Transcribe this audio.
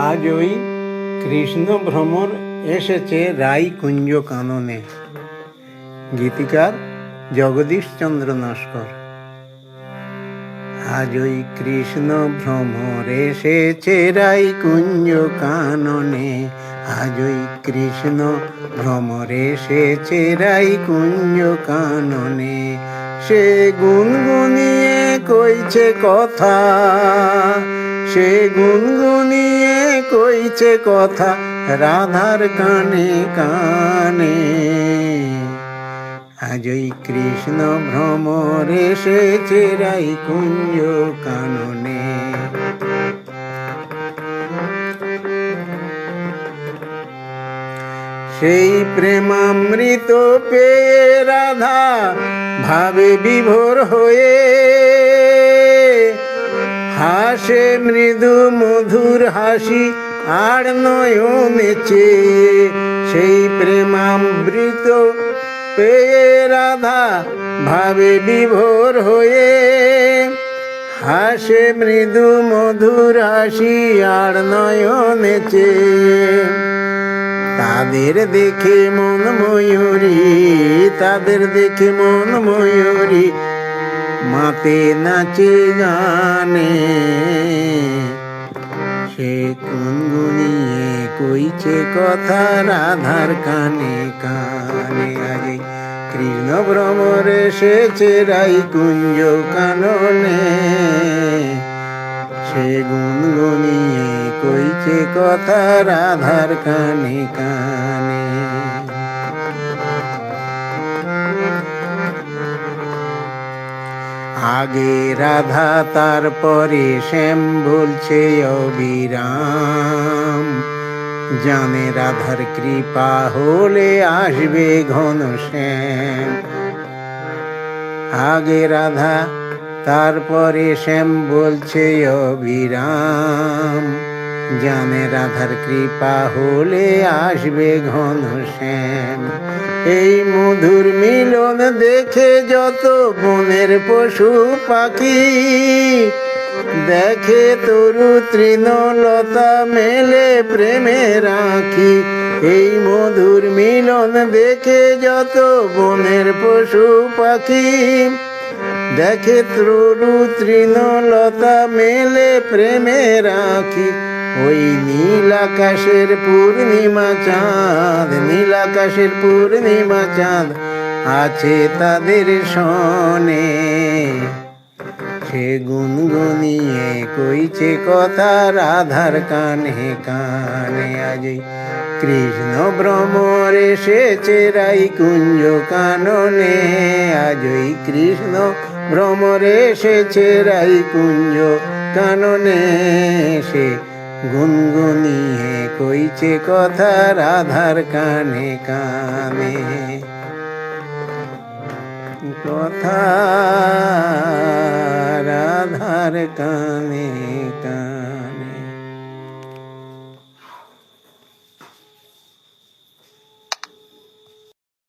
আজ ওই কৃষ্ণ ভ্রমর এসেছে রায়কুঞ্জ কাননে। গীতিকার জগদীশ চন্দ্র নস্কর। আজ ওই কৃষ্ণ ভ্রমর এসেছে রায়কুঞ্জ কাননে। আজ ওই কৃষ্ণ ভ্রমর এসেছে রায়কুঞ্জ কাননে। সে গুনগুনিয়ে কইছে কথা, সে গুনগুনিয়ে কইছে কথা রাধার কানে কানে। আজ ওই কৃষ্ণ ভ্রমর এসেছে রায়কুঞ্জ কাননে। সেই প্রেমামৃত পেয়ে রাধা ভাবে বিভোর হয়ে, হাসে মৃদু মধুর হাসি আর নয়নে চেয়ে। সেই প্রেমামৃত পেয়ে রাধা ভাবে বিভোর হয়ে, হাসে মৃদু মধুর হাসি আর নয়নে চেয়ে। তাদের দেখে মন ময়ূরী, তাদের দেখে মন ময়ূরী মাতে নাচে গানে। সে গুনগুনিয়ে কইছে কথা রাধার কানে কানে। আজ কৃষ্ণ ভ্রমর এসেছে রায়কুঞ্জ কাননে। সে গুনগুনিয়ে কইছে কথা রাধার কানে কানে। আগে রাধা তারপরে শ্যাম বলছে অবিরাম। জানে রাধার কৃপা হলে আসবে ঘন শ্যাম। আগে রাধা তারপরে শ্যাম বলছে অবিরাম। জানে রাধার কৃপা হলে আসবে ঘন শ্যাম। এই মধুর মিলন দেখে যত বনের পশু পাখি, দেখে তরু তৃণলতা মেলে প্রেমে রাখি। এই মধুর মিলন দেখে যত বনের পশু পাখি, দেখে তরু তৃণলতা মেলে প্রেমে রাখি। ওই নীল আকাশের পূর্ণিমা চাঁদ, নীল আকাশের পূর্ণিমা চাঁদ আছে তাদের সনে। সে গুনগুনিয়ে কইছে কথা রাধার কানে কানে। আজ কৃষ্ণ ভ্রমর এসেছে রায়কুঞ্জ কাননে। আজ ওই কৃষ্ণ ভ্রমর এসেছে রায়কুঞ্জ কাননে। সে গুনগুনিয়ে কইছে কথা রাধার কানে কানে। কথা রাধার কানে কানে।